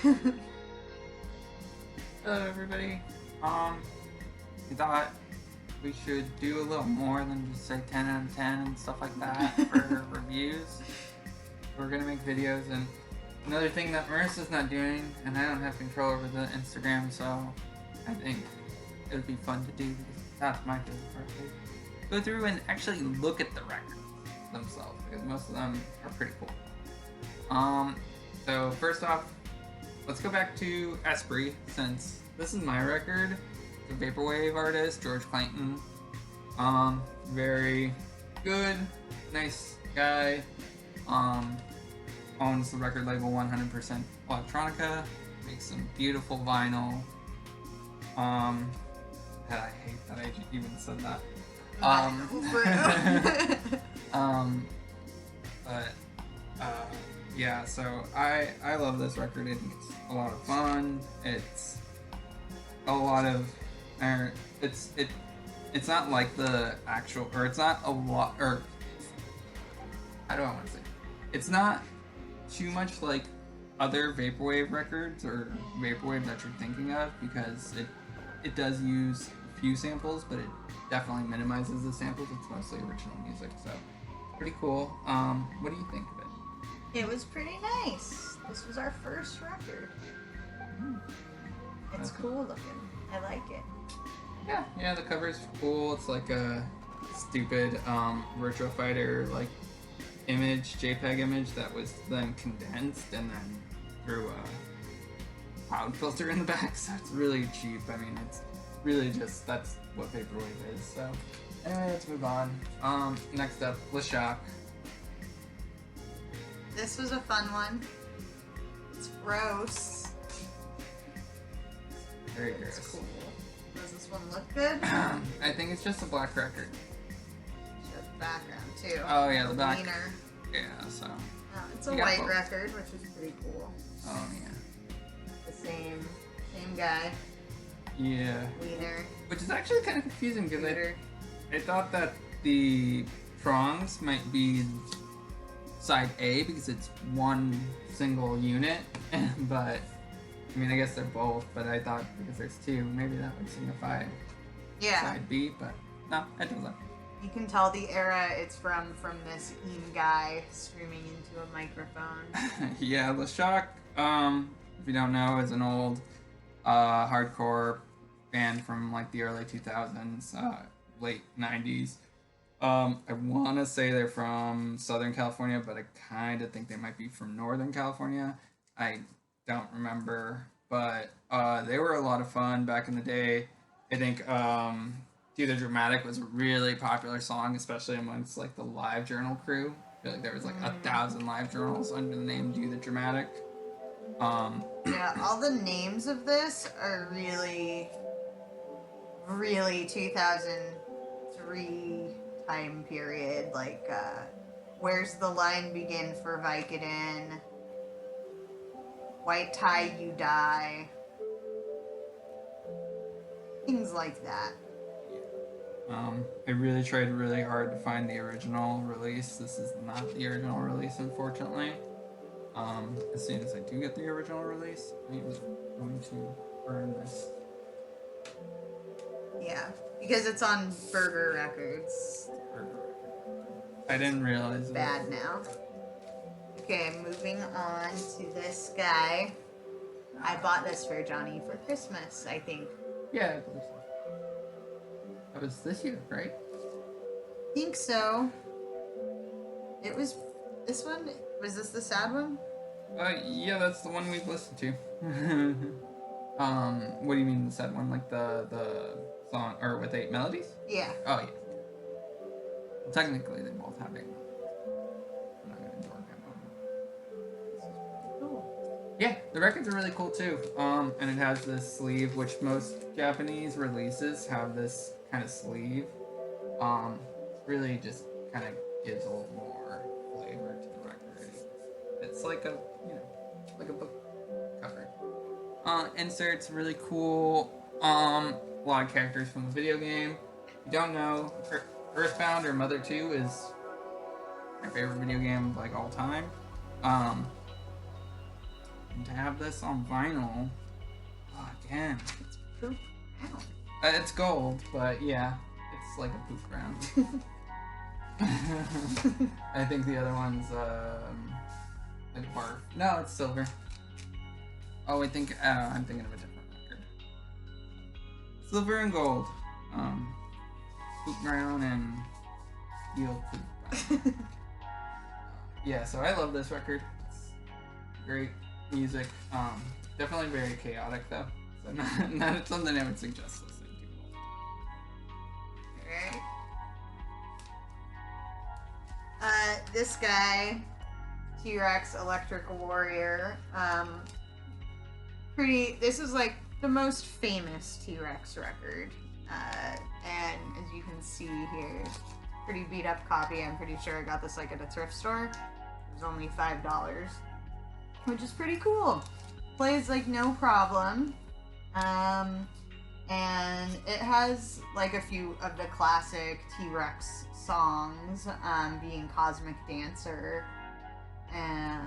Hello, everybody. We thought we should do a little more than just say 10 out of 10 and stuff like that for reviews. We're gonna make videos, and another thing that Marissa's not doing, and I don't have control over the Instagram, so I think it would be fun to do because that's my favorite part. Go through and actually look at the records themselves because most of them are pretty cool. So first off, let's go back to Esprit, since this is my record. The vaporwave artist, George Clayton. Very good, nice guy. Owns the record label 100% Electronica. Makes some beautiful vinyl. I hate that I even said that. Yeah, so I love this record. I think it's a lot of fun. It's a lot of, it's not like the actual, or it's not a lot, or how do I want to say? It's not too much like other vaporwave records or vaporwave that you're thinking of, because it does use a few samples, but it definitely minimizes the samples. It's mostly original music, so pretty cool. What do you think of it? It was pretty nice. This was our first record. It's cool looking. I like it. Yeah, the cover's cool. It's like a stupid Virtua Fighter like image, JPEG image that was then condensed and then threw a cloud filter in the back, so it's really cheap. I mean, it's really just, that's what vaporwave is. So anyway, let's move on. Next up, LeShock. This was a fun one. It's gross. Very It's gross. cool. Does this one look good? I think it's just a black record. Just background too. Oh yeah, the back. Wiener. Yeah, so. It's a You got white both. record, which is pretty cool. Oh yeah. The same guy. Yeah. Wiener. Which is actually kind of confusing because Wiener. I thought that the prongs might be side A because it's one single unit, but I mean, I guess they're both, but I thought because there's two, maybe that would signify Yeah. side B, but no, it doesn't. You can tell the era it's from this guy screaming into a microphone. Yeah, LeShock, if you don't know, is an old hardcore band from like the early 2000s, late 90s. I want to say they're from Southern California, but I kind of think they might be from Northern California. I don't remember, but they were a lot of fun back in the day. I think Do the Dramatic was a really popular song, especially amongst like the Live Journal crew. I feel like there was like 1,000 live journals under the name Do the Dramatic. Yeah, all the names of this are really 2003 time period. Like, Where's the Line Begin for Vicodin? White Tie You Die. Things like that. I really tried really hard to find the original release. This is not the original release, unfortunately. As soon as I do get the original release, I'm going to burn this. Yeah, because it's on Burger Records. I didn't realize Bad now. Okay, moving on to this guy. I bought this for Johnny for Christmas, I think. Yeah, I believe so. That was this year, right? Think so. It was this one. Was this the sad one? Yeah, that's the one we've listened to. What do you mean the sad one? Like the song, or with 8 melodies? Yeah. Oh, yeah. Well, technically, they both have 8 melodies. I'm not gonna dork at them. Cool. Yeah, the records are really cool too. And it has this sleeve, which most Japanese releases have this kind of sleeve. Really just kind of gives a little more flavor to the record. It's like a, like a book cover. Inserts really cool. A lot of characters from the video game. If you don't know, Earthbound or Mother 2 is my favorite video game of like all time. And to have this on vinyl, again, It's poop brown. it's gold, but yeah, it's like a poop brown. I think the other one's like barf. No, it's silver. Oh, I'm thinking of a different record. Silver and gold. Poop brown and teal poop brown. Yeah, so I love this record. It's great music. Definitely very chaotic though. So not something I would suggest listening to. Alright. This guy, T-Rex Electric Warrior, this is like the most famous T-Rex record. And as you can see here, pretty beat up copy. I'm pretty sure I got this like at a thrift store. It was only $5, which is pretty cool. Plays like no problem. And it has like a few of the classic T-Rex songs, being Cosmic Dancer, and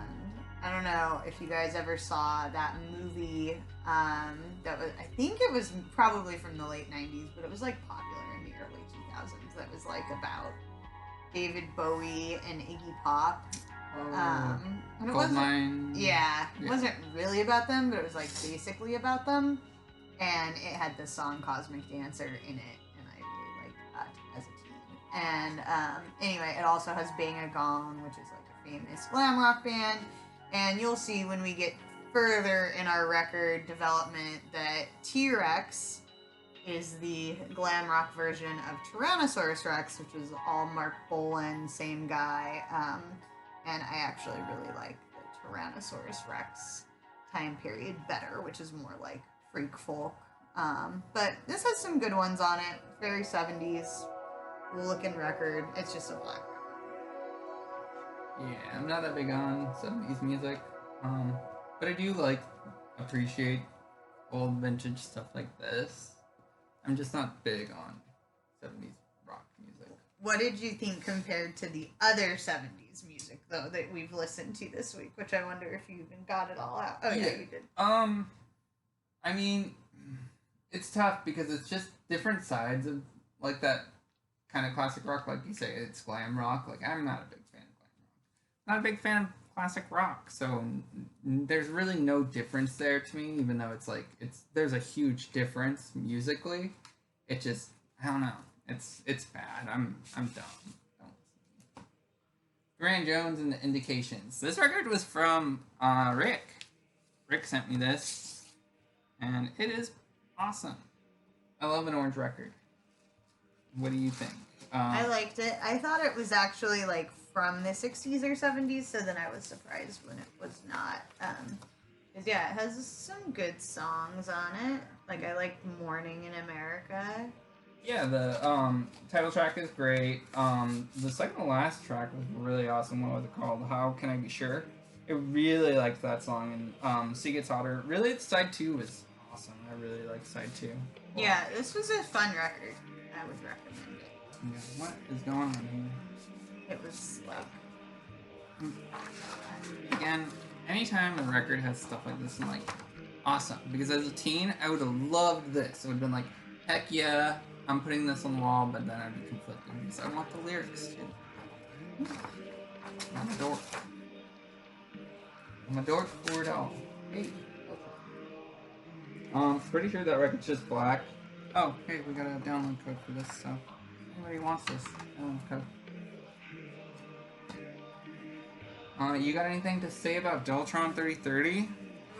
I don't know if you guys ever saw that movie, that was, I think it was probably from the late 90s, but it was like popular in the early 2000s, that was like about David Bowie and Iggy Pop. And it wasn't, it wasn't really about them, but it was like basically about them. And it had the song Cosmic Dancer in it, and I really liked that as a teen. And anyway, it also has Bang a Gong, which is like a famous glam rock band. And you'll see when we get further in our record development that T-Rex is the glam rock version of Tyrannosaurus Rex, which was all Mark Bolan, same guy. And I actually really like the Tyrannosaurus Rex time period better, which is more like freak folk. But this has some good ones on it. Very 70s, cool looking record. It's just a black record. Yeah, I'm not that big on 70s music, but I do like appreciate old vintage stuff like this. I'm just not big on 70s rock music. What did you think compared to the other 70s music though that we've listened to this week? Which I wonder if you even got it all out. Oh yeah, you did. I mean, it's tough because it's just different sides of like that kind of classic rock. Like you say, it's glam rock. Like I'm not a big fan of glam rock. Not a big fan of classic rock. So there's really no difference there to me. Even though it's like there's a huge difference musically. It just I don't know. It's bad. I'm done. Don't listen. Grant Jones and the Indications. This record was from Rick. Rick sent me this, and it is awesome. I love an orange record. What do you think? I liked it. I thought it was actually like from the 60s or 70s, so then I was surprised when it was not. 'Cause yeah, it has some good songs on it. Like I like Morning in America. Yeah, the title track is great. The second to last track was really awesome. What was it called? How Can I Be Sure? I really liked that song, and Sea Gets Hotter. Really, side 2 was awesome. I really liked side 2. Yeah, this was a fun record. I would recommend it. Yeah, what is going on here? It was like... Again, anytime a record has stuff like this, I'm like, awesome. Because as a teen, I would have loved this. It would have been like, heck yeah, I'm putting this on the wall, but then I'd be conflicted because I want the lyrics too. I'm a dork. I'm a dork for it all. Hey. Pretty sure that record's just black. Oh, hey, we got a download code for this, so anybody wants this download code. You got anything to say about Deltron 3030? It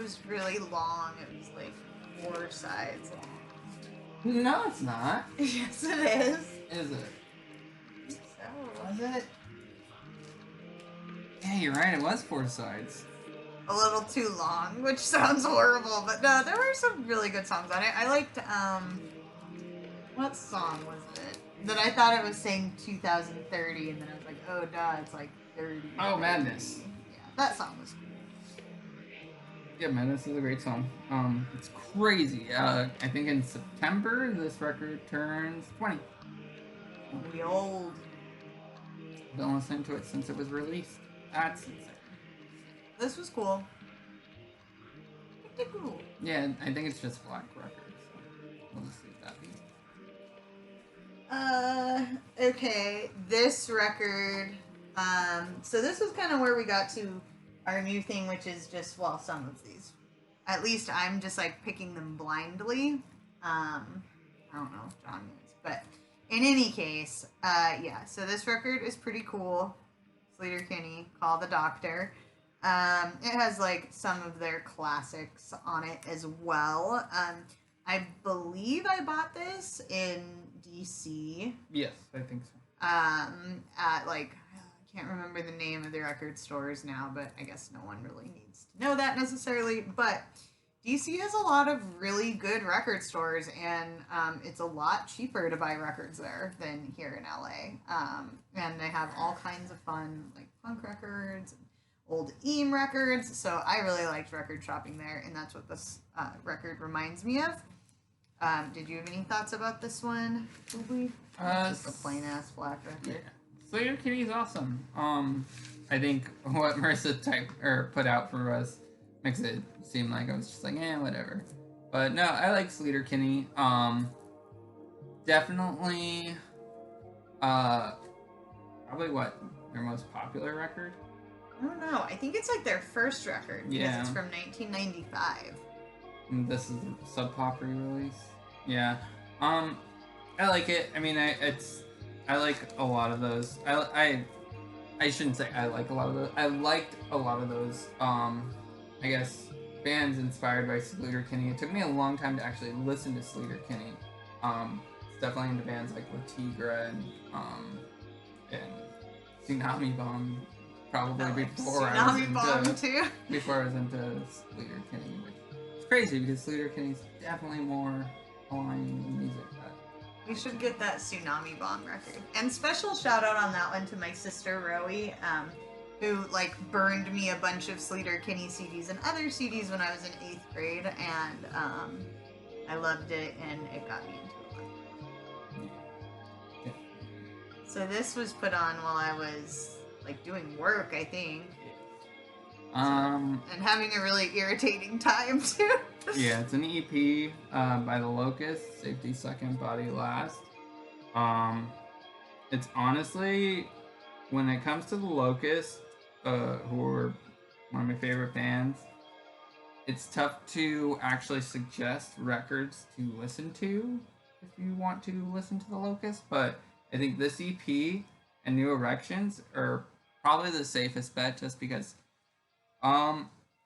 was really long. It was like 4 sides long. No, it's not. Yes, it is. Is it? So. Was it? Yeah, you're right. It was 4 sides. A little too long, which sounds horrible, but no, there were some really good songs on it. I liked, what song was it? That I thought it was saying 2030, and then I was like, oh, duh, it's like 30. Oh, Madness. Yeah, that song was cool. Yeah, Madness is a great song. It's crazy. I think in September, this record turns 20. We old. Been listening to it since it was released. That's insane. This was cool. pretty cool. Yeah, I think it's just Black Records. So we'll just leave that be. Okay, this record. So this was kind of where we got to our new thing, which is just, well, some of these. At least I'm just like picking them blindly. I don't know if John is, but in any case, yeah. So this record is pretty cool. Sleater Kinney, Call the Doctor. It has like some of their classics on it as well. I believe I bought this in DC. Yes, I think so. At like, I can't remember the name of the record stores now, but I guess no one really needs to know that necessarily. But DC has a lot of really good record stores, and it's a lot cheaper to buy records there than here in LA. And they have all kinds of fun, like punk records, old eme records. So I really liked record shopping there, and that's what this record reminds me of. Did you have any thoughts about this one? Just a plain ass black record. Yeah, Sleater Kinney's awesome. I think what Marissa typed or put out for us makes it seem like I was just like, whatever. But no, I like Sleater Kinney. Definitely, probably what their most popular record. I don't know. I think it's like their first record because Yeah. it's from 1995. And this is a Sub Pop re-release. Yeah. I like it. I mean, I like a lot of those. I shouldn't say I like a lot of those. I liked a lot of those. I guess bands inspired by Sleater Kinney. It took me a long time to actually listen to Sleater Kinney. It's definitely into bands like Latigra and Tsunami Bomb. Probably before I was into Sleater Kinney, which is crazy because Sleater Kinney's definitely more aligned with music. We should get that Tsunami Bomb record. And special shout out on that one to my sister Rowie, who like burned me a bunch of Sleater Kinney CDs and other CDs when I was in 8th grade, and I loved it, and it got me into it. Yeah. So this was put on while I was like doing work, I think. And having a really irritating time too. Yeah, it's an EP by The Locust, Safety Second, Body Last. It's honestly, when it comes to The Locust, who are one of my favorite bands, it's tough to actually suggest records to listen to if you want to listen to The Locust, but I think this EP and New Erections are probably the safest bet just because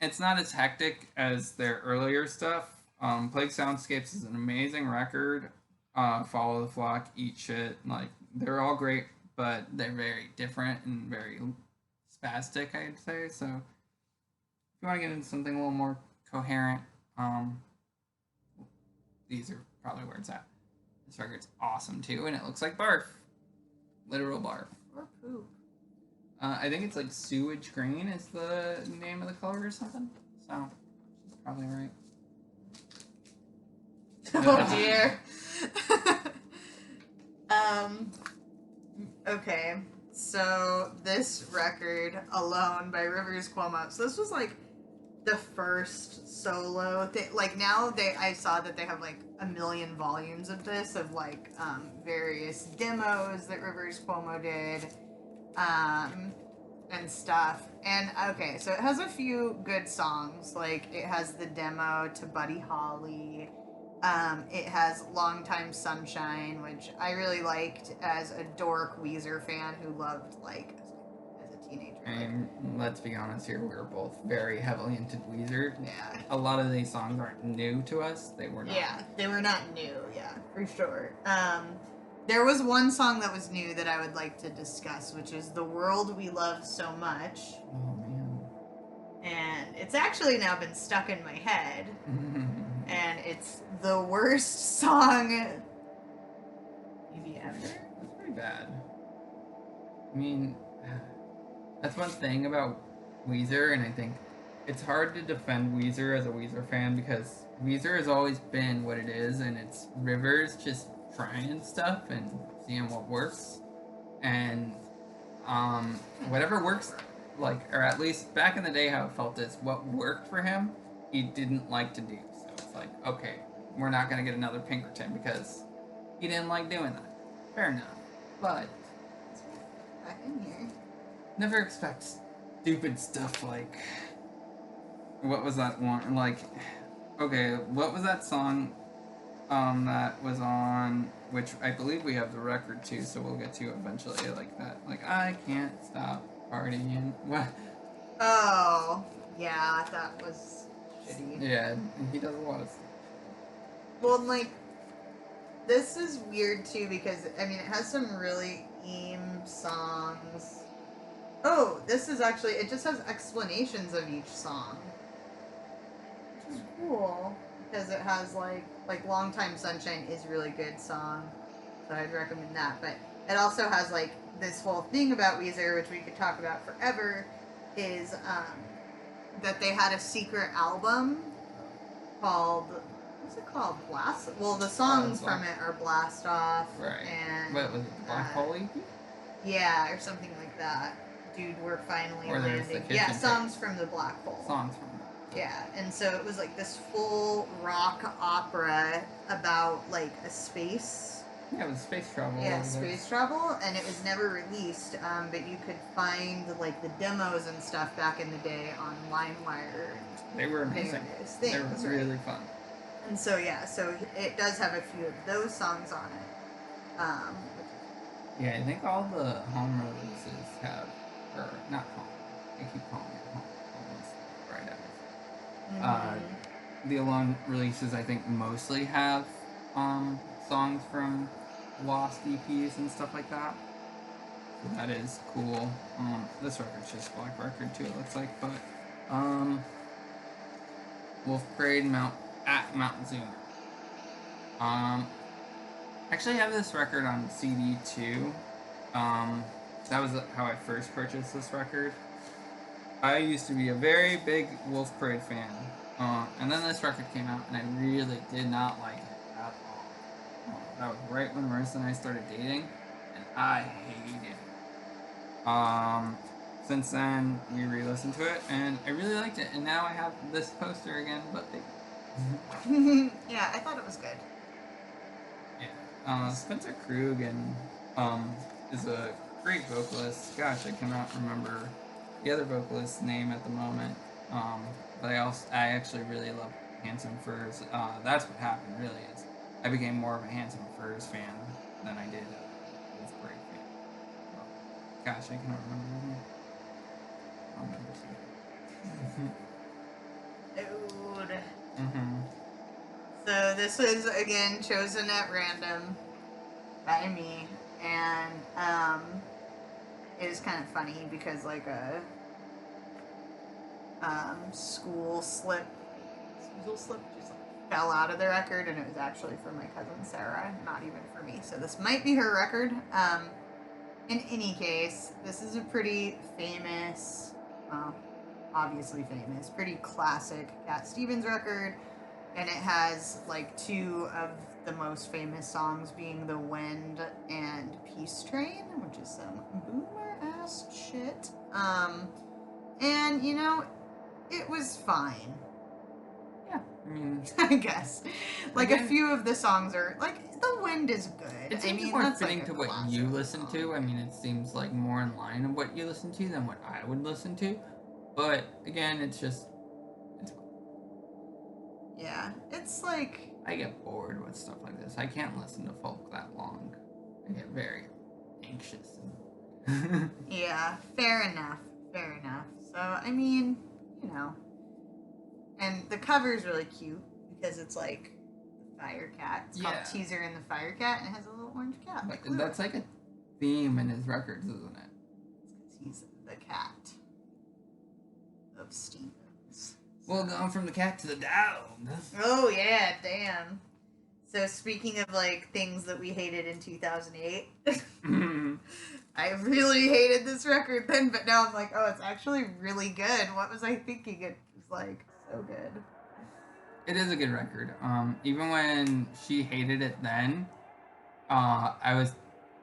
it's not as hectic as their earlier stuff. Plague Soundscapes is an amazing record. Follow the Flock, Eat Shit, like they're all great, but they're very different and very spastic, I'd say. So if you want to get into something a little more coherent, these are probably where it's at. This record's awesome too, and it looks like barf. Literal barf. Or poop. I think it's like sewage green is the name of the color or something. So, she's probably right. Oh dear. Okay, so this record, Alone by Rivers Cuomo. So this was like the first solo thing. Like now I saw that they have like a million volumes of this, of like various demos that Rivers Cuomo did. And stuff. And okay, so it has a few good songs. Like it has the demo to Buddy Holly. It has Long Time Sunshine, which I really liked as a dork Weezer fan who loved like as a teenager. And let's be honest here, we were both very heavily into Weezer. Yeah. A lot of these songs aren't new to us. They were not. Yeah, they were not new. Yeah, for sure. There was one song that was new that I would like to discuss, which is The World We Love So Much. Oh, man. And it's actually now been stuck in my head. And it's the worst song maybe ever. That's pretty bad. I mean, that's one thing about Weezer, and I think it's hard to defend Weezer as a Weezer fan because Weezer has always been what it is, and it's Rivers just trying stuff and seeing what works, and whatever works, like, or at least back in the day how it felt is what worked for him he didn't like to do. So it's like, okay, we're not gonna get another Pinkerton because he didn't like doing that. Fair enough, but Back in here. never expect stupid stuff like what was that one like? Okay, what was that song? That was on which I believe we have the record too, so we'll get to eventually. Like that, like I can't stop partying. What? Oh, yeah, that was shitty. Yeah, he does a lot of stuff. Well, like, this is weird too because, I mean, it has some really songs. Oh, this is actually, it just has explanations of each song. Which is cool because it has, like Long Time Sunshine is a really good song, so I'd recommend that. But it also has, like, this whole thing about Weezer, which we could talk about forever, is that they had a secret album called, what's it called? Blast? Well, the songs from it are Blast Off. Right. And What was it? Black Hole EP? Yeah, or something like that. Dude, we're finally Or there's the landing. Kitchen Yeah, Tape. songs from the Black Hole. Songs from it. Yeah, and so it was like this full rock opera about like a space. Yeah, it was space travel. Yeah, space travel, and it was never released, but you could find like the demos and stuff back in the day on LimeWire. They were amazing. They were really fun. And so yeah, so it does have a few of those songs on it. Yeah, I think all the home releases have, or not home. I keep calling it home. Almost right out. The alone releases, I think, mostly have songs from lost EPs and stuff like that. So that is cool. This record's just Black Record too, it looks like, but Wolf Parade at Mountain Zoomer. Actually, I have this record on CD too. That was how I first purchased this record. I used to be a very big Wolf Parade fan, and then this record came out, and I really did not like it at all. That was right when Marissa and I started dating, and I hated it. Since then, we re-listened to it, and I really liked it, and now I have this poster again, but big. Yeah, I thought it was good. Spencer Krug is a great vocalist. Gosh, I cannot remember the other vocalist's name at the moment. But I actually really love Handsome Furs. That's what happened, really. Is I became more of a Handsome Furs fan than I did a Wolf Parade fan. Gosh, I cannot remember his name. I'll remember soon. So this was again chosen at random by me, and it was kind of funny because like a school slip just like fell out of the record, and it was actually for my cousin Sarah, not even for me. So this might be her record. In any case, this is a pretty famous, obviously famous, pretty classic Cat Stevens record. And it has, like, two of the most famous songs being The Wind and Peace Train, which is some boomer-ass shit. And, you know, it was fine. Yeah, I mean... I guess. Like, again, a few of the songs are, like, The Wind is good. It seems more fitting like to what you listen to. I mean, it seems, like, more in line of what you listen to than what I would listen to. But, again, it's just... Yeah, it's like... I get bored with stuff like this. I can't listen to folk that long. I get very anxious. Yeah, fair enough. Fair enough. So, I mean, you know. And the cover is really cute because it's like the Fire Cat. It's called Teaser and the Fire Cat, and it has a little orange cat. That's like a theme in his records, isn't it? It's because he's the cat of Stevens. Well, going from the cat to the dog. Oh, yeah, damn. So, speaking of, like, things that we hated in 2008, I really hated this record then, but now I'm like, oh, it's actually really good. What was I thinking? It was, like, so good. It is a good record. Even when she hated it then, I was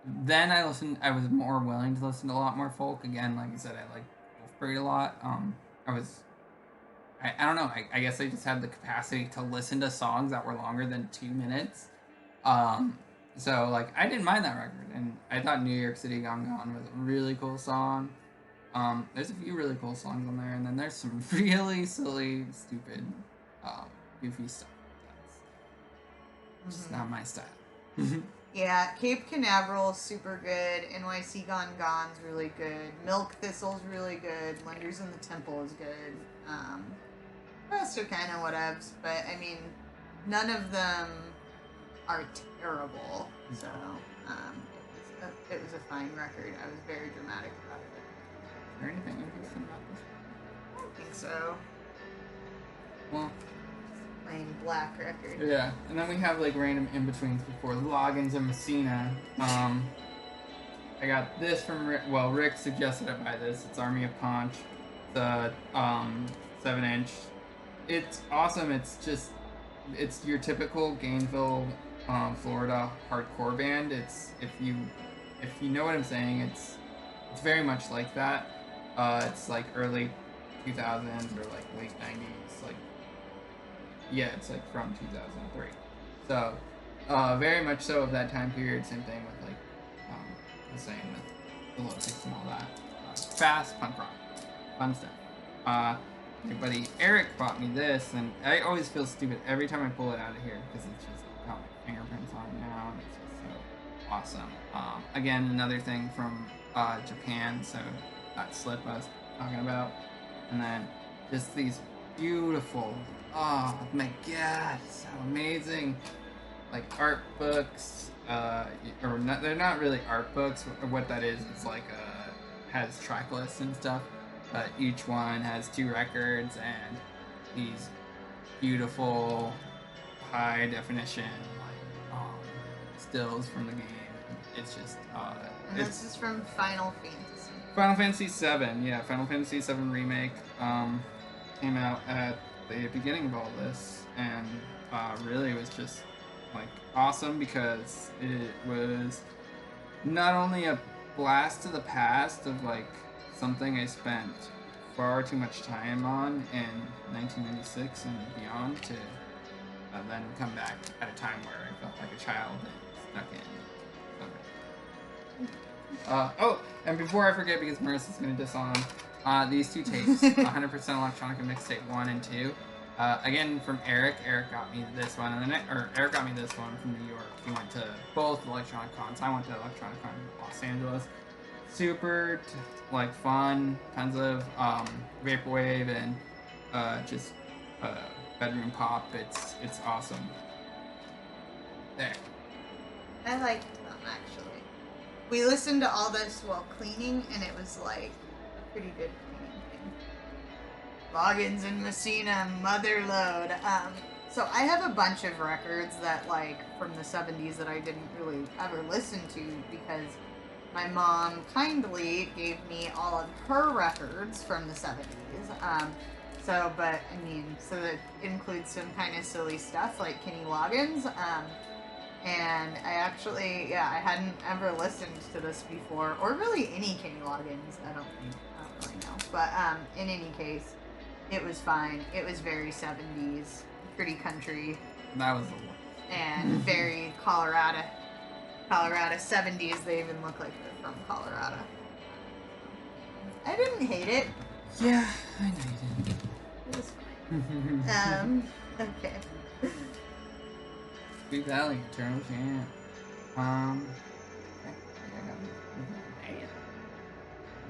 more willing to listen to a lot more folk. Again, like I said, I like Wolf Parade a lot. I don't know. I guess I just had the capacity to listen to songs that were longer than 2 minutes. Um, so like I didn't mind that record, and I thought New York City Gone Gone was a really cool song. There's a few really cool songs on there, and then there's some really silly, stupid, um, goofy stuff. That's just not my style. Yeah, Cape Canaveral is super good. NYC Gone Gone's really good. Milk Thistle's really good. Wonders in the Temple is good. The rest are kind of whatevs, but I mean, none of them are terrible. So it was a fine record. I was very dramatic about it. Is there anything interesting about this? I don't think so. Well, Plain black record. yeah, and then we have like random in betweens before Loggins and Messina. I got this from Rick. Well, Rick suggested I buy this. It's Army of Punch, the 7-inch. It's awesome. It's your typical Gainesville, Florida hardcore band. It's if you know what I'm saying, it's very much like that. It's like early 2000s or like late 90s, like. Yeah, it's like from 2003. So, very much so of that time period. Same thing with like, the same with the Locusts and all that. Fast punk rock, fun stuff. My buddy Eric bought me this, and I always feel stupid every time I pull it out of here because it's just got my fingerprints on it now, and it's just so awesome. Again, another thing from Japan, so that slip I was talking about, and then just these beautiful. Oh my god, so amazing! Like art books, or not, they're not really art books. What that is, it's like has track lists and stuff. But each one has 2 records and these beautiful, high definition like stills from the game. It's just and this is from Final Fantasy. Final Fantasy VII, yeah, Final Fantasy VII remake came out at the beginning of all this, and really was just like awesome because it was not only a blast to the past of like something I spent far too much time on in 1996 and beyond to then come back at a time where I felt like a child and stuck in. Oh, and before I forget, because Marissa's going to diss on them, these 2 tapes, 100% Electronica Mixtape 1 and 2. Again, from Eric. Eric got me this one, and then Eric got me this one from New York. He went to both Electronic Cons. I went to Electronic Con in Los Angeles. Super, like, fun. Tons of vaporwave and just bedroom pop. It's awesome. There. I liked them actually. We listened to all this while cleaning, and it was like a pretty good cleaning thing. Loggins and Messina, Motherload. So I have a bunch of records that like from the 70s that I didn't really ever listen to because my mom kindly gave me all of her records from the 70s. So that includes some kind of silly stuff like Kenny Loggins. And I actually, I hadn't ever listened to this before, or really any Kenny Loggins. I don't really know. But in any case, it was fine. It was very 70s, pretty country. That was the one. And very Colorado 70s. They even look like they're from Colorado. I didn't hate it. Yeah, I know you did. It was fine. Okay. Sweet Valley, Eternal Champ.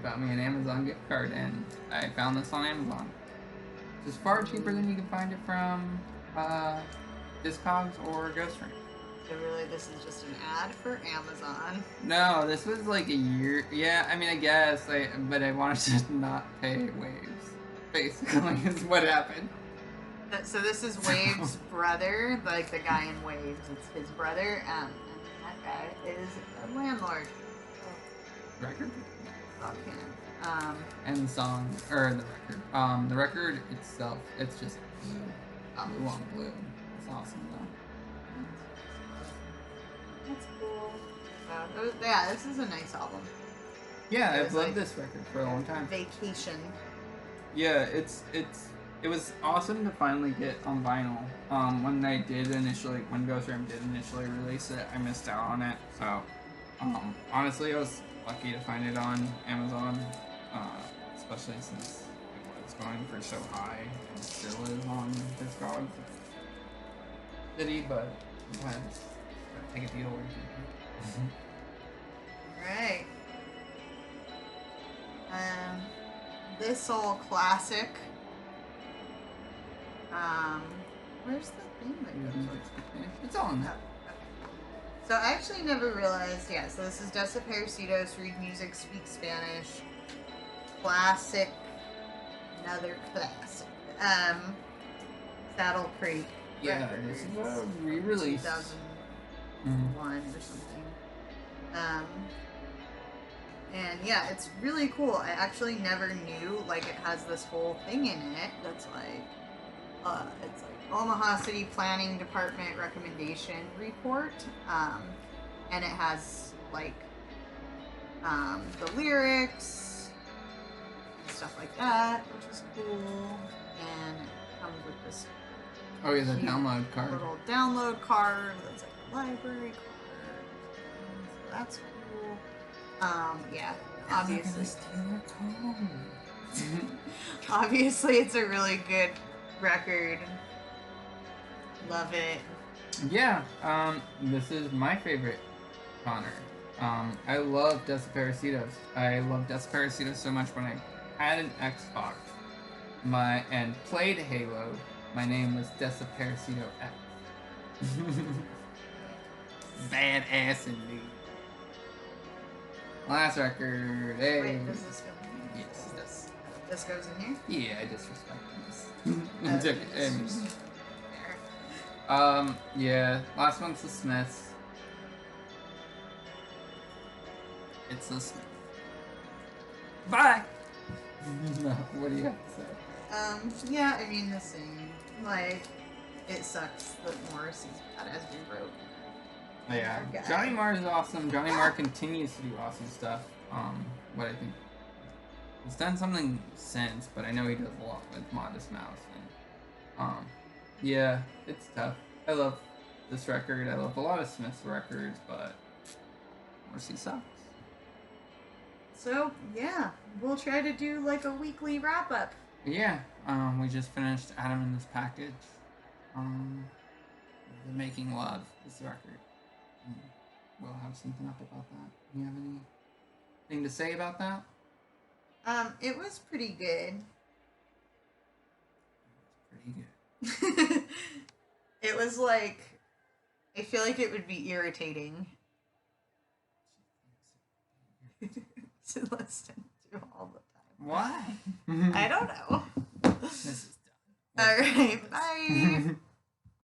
Got me an Amazon gift card, and I found this on Amazon. It's far cheaper than you can find it from Discogs or GhostRing. So really, this is just an ad for Amazon. No, this was like a year. Yeah, I mean, I guess, but I wanted to not pay Waves. Basically, is what happened. So this is Wave's brother, like the guy in Waves. It's his brother, and that guy is a landlord. Record? Fuck him. And the song, or the record. The record itself, it's just blue. Blue on blue. It's awesome though. That's cool. So, yeah, this is a nice album. Yeah, I've loved this record for a long time. Vacation. Yeah, it's it was awesome to finally get on vinyl. When Ghost Ram did initially release it, I missed out on it. So, honestly, I was lucky to find it on Amazon, especially since it was going for so high and still is on Discogs City, but sometimes take a deal where you can. Right. This old classic. Where's the thing that goes with it? It's on. Oh, okay. So I actually never realized. Yeah. So this is Desaparecidos. Read music, speak Spanish. Classic. Another classic. Saddle Creek. Yeah, Records, this is a re-release. 2001 or something. And yeah, it's really cool. I actually never knew, like, it has this whole thing in it that's like, it's like Omaha City Planning Department recommendation report. And it has, like, the lyrics and stuff like that, which is cool. And it comes with this Oh yeah, the download card. little download card that's like a library card. So that's cool. Yeah, obviously. Obviously, it's a really good record. Love it. Yeah, this is my favorite Connor. I love Desaparecidos. I love Desaparecidos so much when I had an Xbox and played Halo. My name was Desaparecido X. Badass indeed. Last record. Hey. Wait, does this go in here? Yes, this. This goes in here? Yeah, I disrespect this. There. Yeah. Last one's the Smiths. It's the Smiths. Bye. No, what do you have to say? Yeah, I mean the same. Like, it sucks that Morrissey's bad as we wrote. Yeah, Okay. Johnny Marr is awesome. Johnny Marr continues to do awesome stuff. What I think he's done something since, but I know he does a lot with Modest Mouse. And yeah, it's tough. I love this record. I love a lot of Smith's records, but Morrissey sucks. So, yeah, we'll try to do like a weekly wrap up. Yeah, we just finished Adam in This Package. The Making Love, this record. We'll have something up about that. You have anything to say about that? It was pretty good. Pretty good. It was like, I feel like it would be irritating to listen to all the time. Why? I don't know. This is done. Alright, bye.